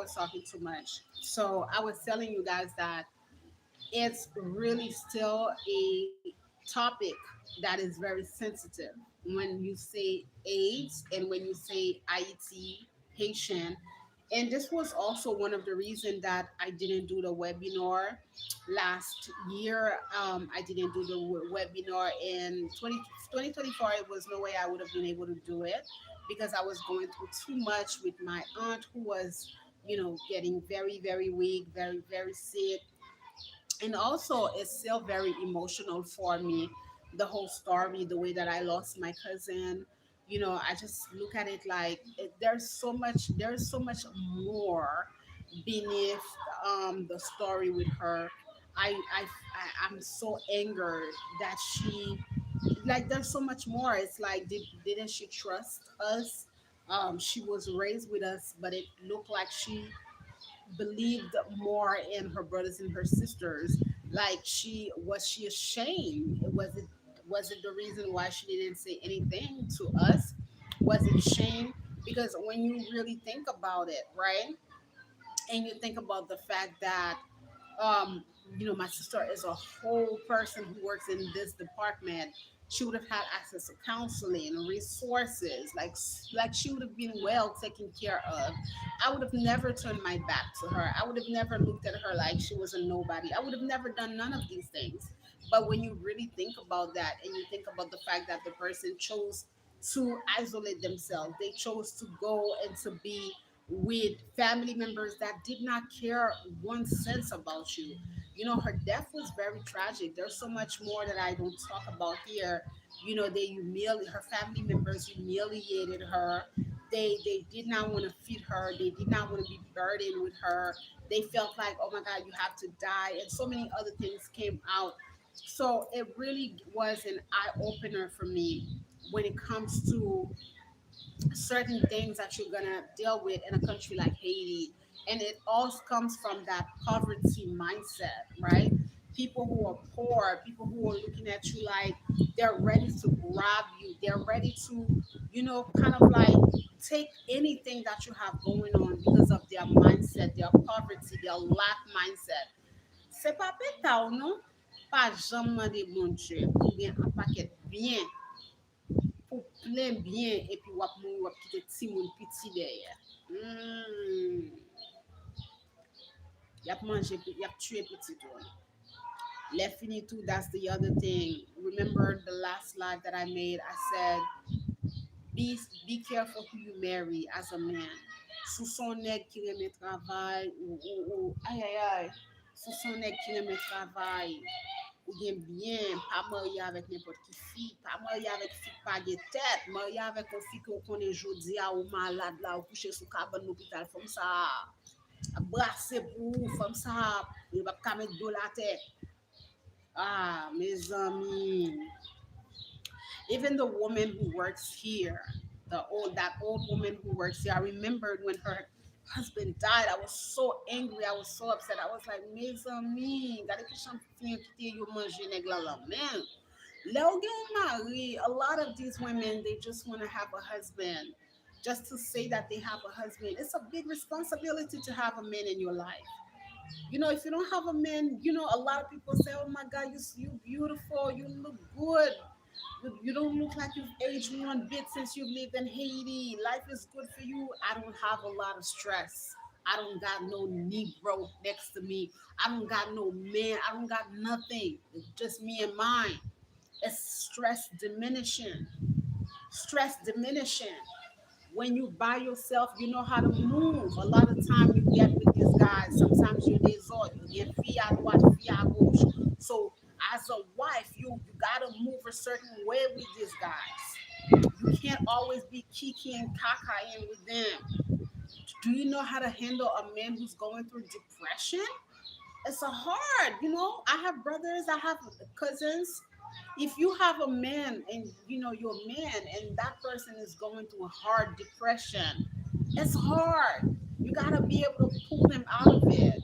was talking too much. So I was telling you guys that it's really still a topic that is very sensitive when you say AIDS and when you say Haiti, Haitian. And this was also one of the reasons that I didn't do the webinar last year. I didn't do the webinar in 2024. It was no way I would have been able to do it because I was going through too much with my aunt who was, getting very, very weak, very, very sick. And also it's still very emotional for me, the whole story, the way that I lost my cousin. I just look at it like there's so much more beneath the story with her. I'm so angered that she, like, there's so much more. It's like, didn't she trust us? She was raised with us, but it looked like she believed more in her brothers and her sisters. Like, she ashamed? Was it the reason why she didn't say anything to us? Was it shame? Because when you really think about it, right, and you think about the fact that um my sister is a whole person who works in this department, she would have had access to counseling, resources, like she would have been well taken care of. I would have never turned my back to her. I would have never looked at her like she was a nobody. I would have never done none of these things. But when you really think about that, and you think about the fact that the person chose to isolate themselves, they chose to go and to be with family members that did not care one sense about you. Her death was very tragic. There's so much more that I don't talk about here. Her family members humiliated her. They did not want to feed her. They did not want to be burdened with her. They felt like, oh my God, you have to die, and so many other things came out. So it really was an eye opener for me when it comes to certain things that you're gonna deal with in a country like Haiti. And it all comes from that poverty mindset, right? People who are poor, people who are looking at you like they're ready to grab you, they're ready to, kind of like take anything that you have going on because of their mindset, their poverty, their lack mindset. C'est pas péta ou non? Pas jamais de bon Dieu pour bien un paquet bien pour plein bien et puis wap moun wap kite ti moun piti derrière. Mm. Yap manje, yap tue petit tout. Left fini tout, that's the other thing. Remember the last live that I made? I said, be careful who you marry as a man. Sou son nèg qui reme travail ou aïe aïe aïe. Sou son nèg qui reme travail ou bien pas marié avec n'importe qui fille, pas marié avec fille pas de tête, marié avec une fille qu'on connaît jodi à ou malade là ou couché sous cabane l'hôpital comme ça, brasser pour comme ça, il va pas mettre de la tête. Ah, mes amis, even the woman who works here, that old woman who works here, I remembered when her husband died. I was so angry, I was so upset. I was like, mes amis, gade ki chan fiyon ki te yo manje neg la la men. Le ou gen mari, a lot of these women, they just want to have a husband. Just to say that they have a husband. It's a big responsibility to have a man in your life. If you don't have a man, a lot of people say, "Oh my God, you beautiful, you look good. You don't look like you've aged one bit since you've lived in Haiti. Life is good for you." I don't have a lot of stress. I don't got no Negro next to me. I don't got no man. I don't got nothing. It's just me and mine. It's stress diminishing. Stress diminishing. When you by yourself, you know how to move. A lot of time you get with these guys. Sometimes you're desert. You get fia droite, fia gauche. So as a wife, you gotta move a certain way with these guys. You can't always be kiki and kakaing with them. Do you know how to handle a man who's going through depression? It's a hard, I have brothers, I have cousins. If you have a man and you're a man and that person is going through a hard depression, it's hard. You gotta be able to pull them out of it.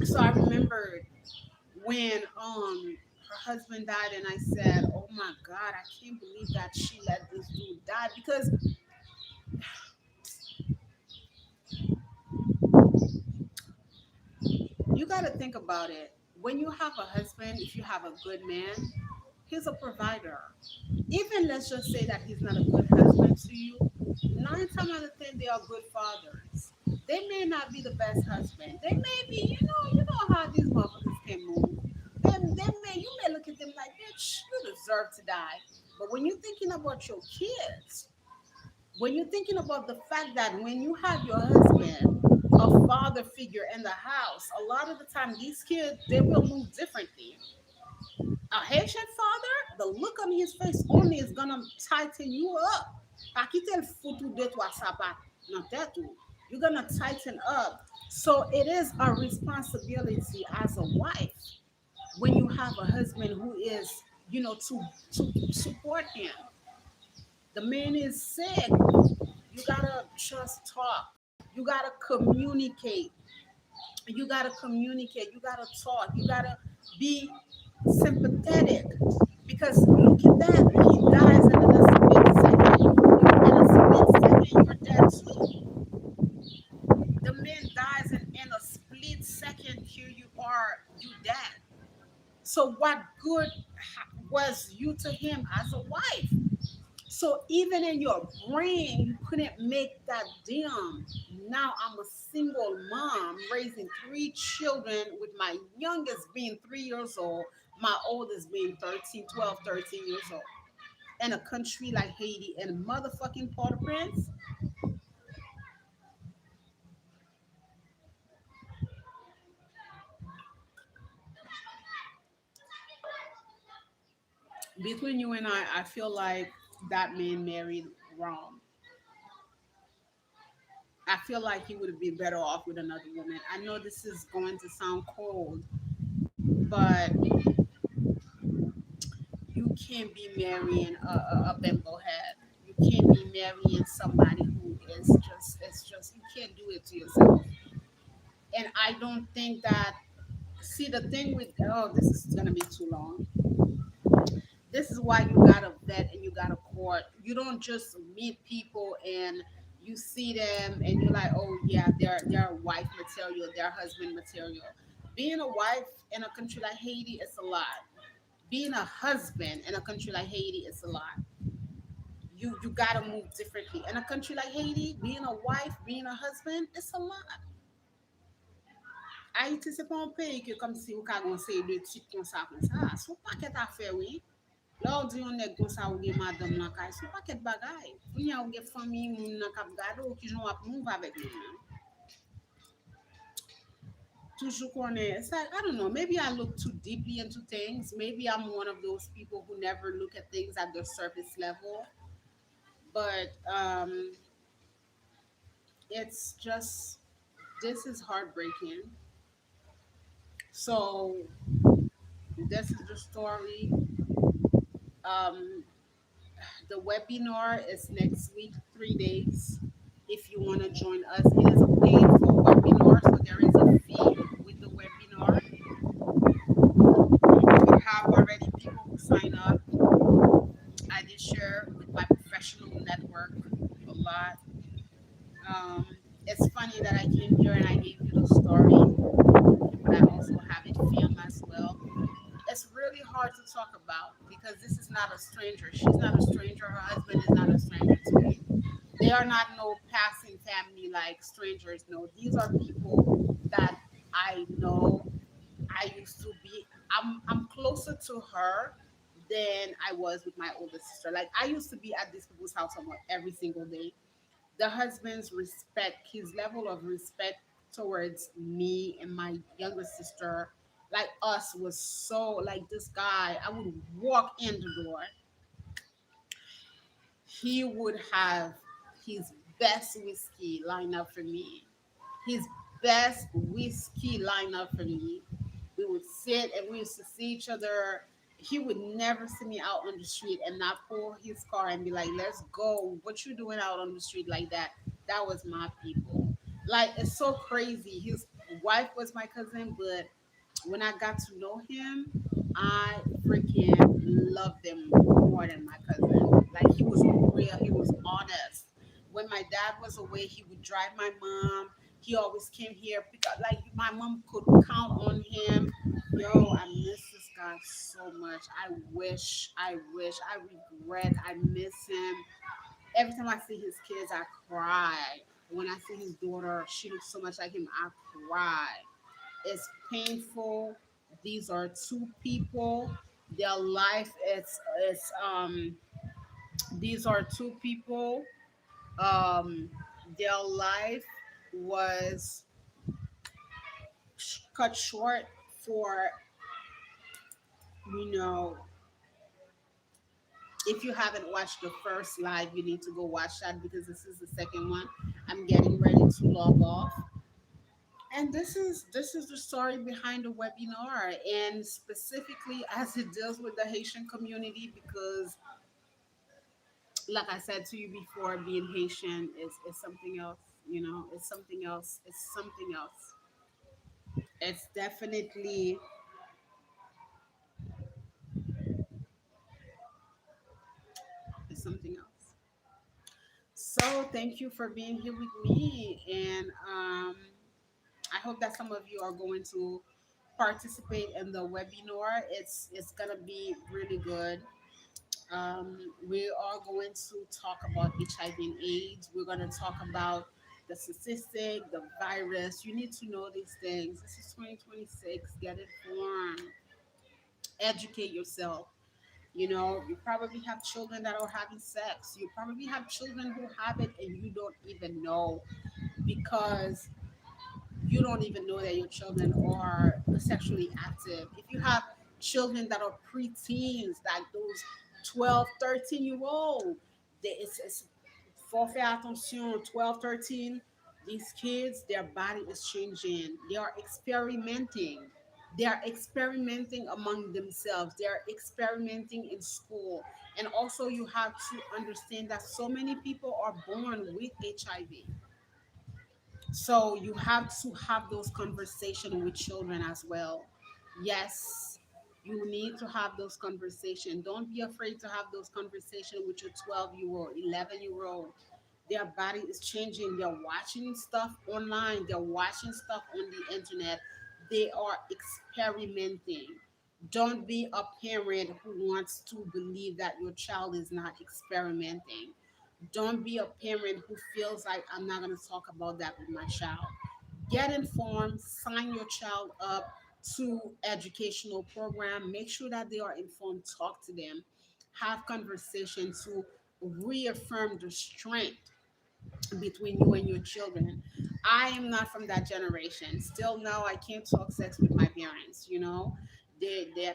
So I remembered when her husband died, and I said, oh my God, I can't believe that she let this dude die. Because got to think about it. When you have a husband, if you have a good man, he's a provider. Even let's just say that he's not a good husband to you, 9 times out of 10 they are good fathers. They may not be the best husband. They may be, you know how these motherfuckers can move. You may look at them like, bitch, you deserve to die. But when you're thinking about your kids, when you're thinking about the fact that when you have your husband, a father figure in the house, a lot of the time these kids they will move differently. A Haitian father, the look on his face only is gonna tighten you up. Pa kite l foutou de trois sapat nan tête ou. You're gonna tighten up. So it is a responsibility as a wife when you have a husband who is, to support him. The man is sick. You gotta just talk. You gotta communicate. You gotta talk. You gotta be sympathetic. Because look at that. He dies in a split second. In a split second, you're dead too. The man dies in a split second. Here you are, you dead. So what good was you to him as a wife? So even in your brain, you couldn't make that damn. Now I'm a single mom raising 3 children with my youngest being 3 years old, my oldest being 13, 12, 13 years old. In a country like Haiti and motherfucking Port-au-Prince, between you and I feel like that man married wrong. I feel like he would have been better off with another woman. I know this is going to sound cold, but you can't be marrying a bimbo head. You can't be marrying somebody who is just it's just you can't do it to yourself. And I don't think that see the thing with this is gonna be too long. This is why you gotta vet and you gotta court. You don't just meet people and you see them and you're like, oh yeah, they're wife material, they're husband material. Being a wife in a country like Haiti is a lot. Being a husband in a country like Haiti is a lot. You gotta move differently. In a country like Haiti, being a wife, being a husband, it's a lot. Haiti se pa un peyi ke kom si ou ka gon se de tit kon sa. Sou paket afe oui. La ou di yon neg kon sa ou gen madam nan kay, sou paket bagay. Kounya ou gen fami moun nan kap gado ki jon wap mouv avek moun. Toujou konen. I don't know. Maybe I look too deeply into things. Maybe I'm one of those people who never look at things at their surface level. But it's just this is heartbreaking. So this is the story. Um, the webinar is next week, 3 days. If you want to join us, it is a paid for webinar, so there is a fee with the webinar. We have already people who sign up. I did share with my professional network a lot. Um, it's funny that I came here and I gave you the story, but I also have it filmed as well. It's really hard to talk about because this is not a stranger. She's not a stranger. Her husband is not a stranger to me. They are not no passing family like strangers. No, these are people that I know. I used to be. I'm closer to her than I was with my older sister. Like I used to be at these people's house almost every single day. The husband's respect, his level of respect towards me and my younger sister, like us, was so like this guy. I would walk in the door, he would have his best whiskey lined up for me. His best whiskey lined up for me. We would sit and we used to see each other. He would never see me out on the street and not pull his car and be like, let's go. What you doing out on the street like that? That was my people. Like it's so crazy. His wife was my cousin, but when I got to know him, I freaking loved him more than my cousin. Like he was real, he was honest. When my dad was away, he would drive my mom. He always came here because like my mom could count on him. Yo, I miss this guy so much. I regret, I miss him. Every time I see his kids, I cry. When I see his daughter, she looks so much like him, I cry. It's painful. These are two people. Their life is these are two people. Um their life was cut short for, you know, if you haven't watched the first live, you need to go watch that because this is the second one. I'm getting ready to log off. And this is the story behind the webinar, and specifically as it deals with the Haitian community, because like I said to you before, being Haitian is something else. You know, it's something else. It's something else. It's definitely it's something else. So thank you for being here with me, and I hope that some of you are going to participate in the webinar. It's gonna be really good. We are going to talk about HIV and AIDS. We're going to talk about the statistic, the virus. You need to know these things. This is 2026. Get informed, educate yourself. You know, you probably have children that are having sex. You probably have children who have it and you don't even know, because you don't even know that your children are sexually active. If you have children that are preteens, like those 12, 13-year old, it's faut faire attention, 12, 13, these kids, their body is changing. They are experimenting. They are experimenting among themselves. They are experimenting in school. And also you have to understand that so many people are born with HIV. So you have to have those conversations with children as well. Yes, you need to have those conversations. Don't be afraid to have those conversations with your 12-year old, 11-year old. Their body is changing. They're watching stuff online, they're watching stuff on the internet. They are experimenting. Don't be a parent who wants to believe that your child is not experimenting. Don't be a parent who feels like I'm not going to talk about that with my child. Get informed, sign your child up to educational program, make sure that they are informed, talk to them, have conversation to reaffirm the strength between you and your children. I am not from that generation. Still, no, I can't talk sex with my parents. You know,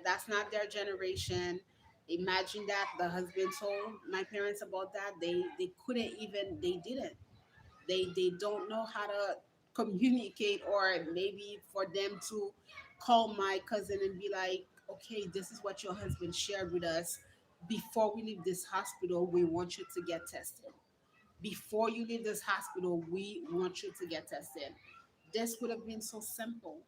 that's not their generation. Imagine that the husband told my parents about that. They couldn't even. They didn't. They don't know how to communicate, or maybe for them to call my cousin and be like, okay, this is what your husband shared with us. Before we leave this hospital, we want you to get tested. Before you leave this hospital, we want you to get tested. This would have been so simple,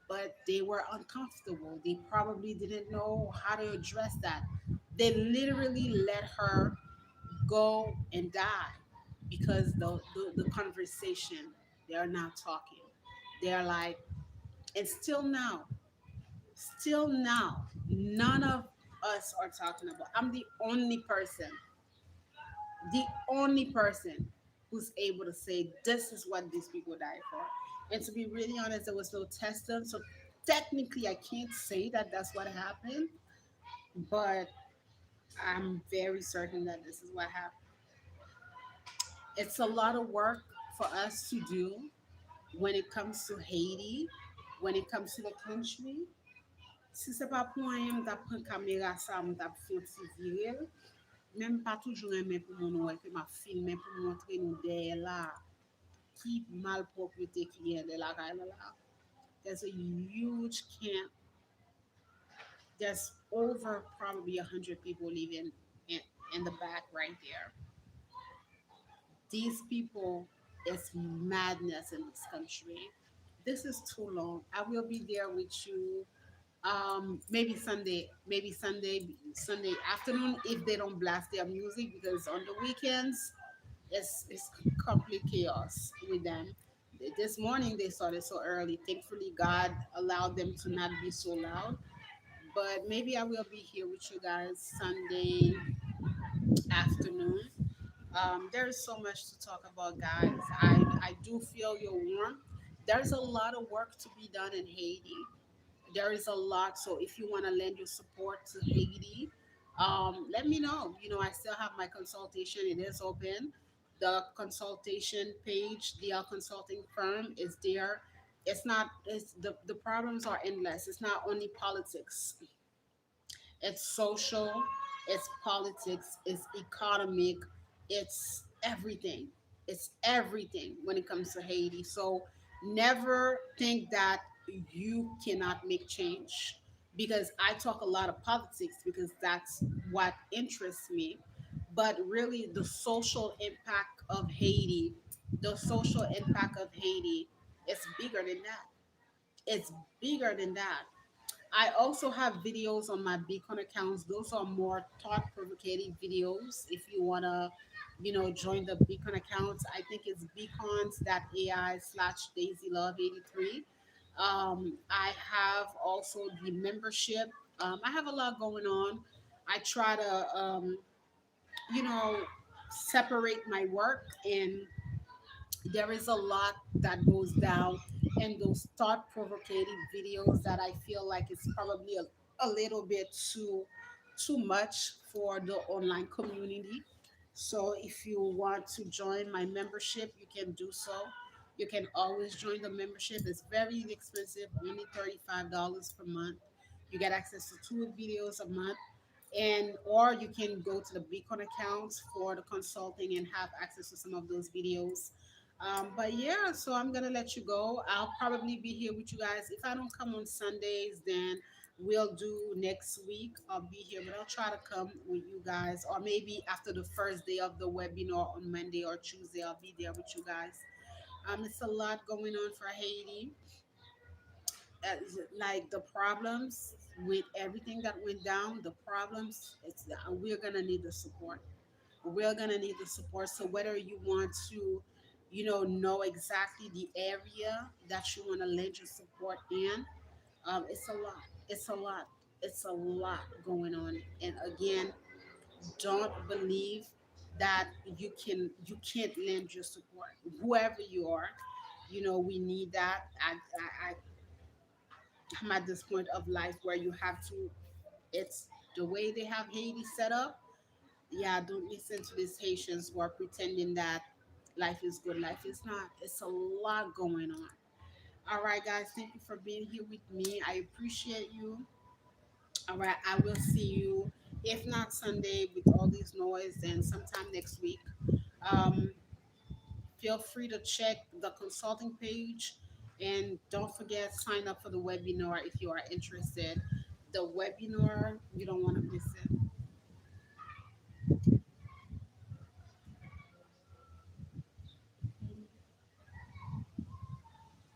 but they were uncomfortable. They probably didn't know how to address that. They literally let her go and die because the conversation, they're not talking. They're like, and still now, none of us are talking about. I'm the only person who's able to say this is what these people died for. And to be really honest, there was no test done, so technically I can't say that that's what happened, but I'm very certain that this is what happened. It's a lot of work for us to do when it comes to Haiti, when it comes to the country. Si se pa pou an yon tap pren kamera sa, m tap fon ti virel, même pas toujours aimé pour mon ouais que m'a filmé pour montrer nous derrière là qui malpropreté qui est de la caille là. There's a huge camp. There's over probably 100 people living in the back right there. These people, it's madness in this country. This is too long. I will be there with you. Maybe Sunday afternoon if they don't blast their music, because on the weekends it's complete chaos with them. This morning they started so early. Thankfully, God allowed them to not be so loud. But maybe I will be here with you guys Sunday afternoon. There is so much to talk about, guys. I do feel your warmth. There's a lot of work to be done in Haiti. There is a lot. So if you want to lend your support to Haiti, let me know. I still have my consultation. It is open. The consultation page, the consulting firm is there. It's not. It's the problems are endless. It's not only politics. It's social, it's politics, it's economic, it's everything. It's everything when it comes to Haiti. So never think that you cannot make change, because I talk a lot of politics because that's what interests me. But really, the social impact of Haiti is bigger than that. It's bigger than that. I also have videos on my Beacon accounts. Those are more thought provoking videos. If you wanna, join the Beacon accounts, I think it's beacons.ai/Daisylove83. I have also the membership. I have a lot going on. I try to, you know, separate my work, and there is a lot that goes down in those thought provoking videos that I feel like it's probably a little bit too much for the online community. So if you want to join my membership, you can do so. You can always join the membership. It's very inexpensive, only $35 per month. You get access to two videos a month, and or you can go to the Beacon accounts for the consulting and have access to some of those videos. But yeah, so I'm gonna let you go. I'll probably be here with you guys. If I don't come on Sundays, then we'll do next week. I'll be here, but I'll try to come with you guys, or maybe after the first day of the webinar on Monday or Tuesday, I'll be there with you guys. It's a lot going on for Haiti. Like the problems with everything that went down, the problems. We're gonna need the support. We're gonna need the support. So whether you want to, know exactly the area that you want to lend your support in, it's a lot. It's a lot. It's a lot going on. And again, don't believe that you can't lend your support. Whoever you are, we need that. I'm at this point of life where you have to. It's the way they have Haiti set up. Yeah, don't listen to these Haitians who are pretending that life is good. Life is not. It's a lot going on. All right, guys, thank you for being here with me. I appreciate you. All right, I will see you, if not Sunday with all this noise, then sometime next week. Um, Feel free to check the consulting page, and don't forget, sign up for the webinar if you are interested. The webinar, you don't want to miss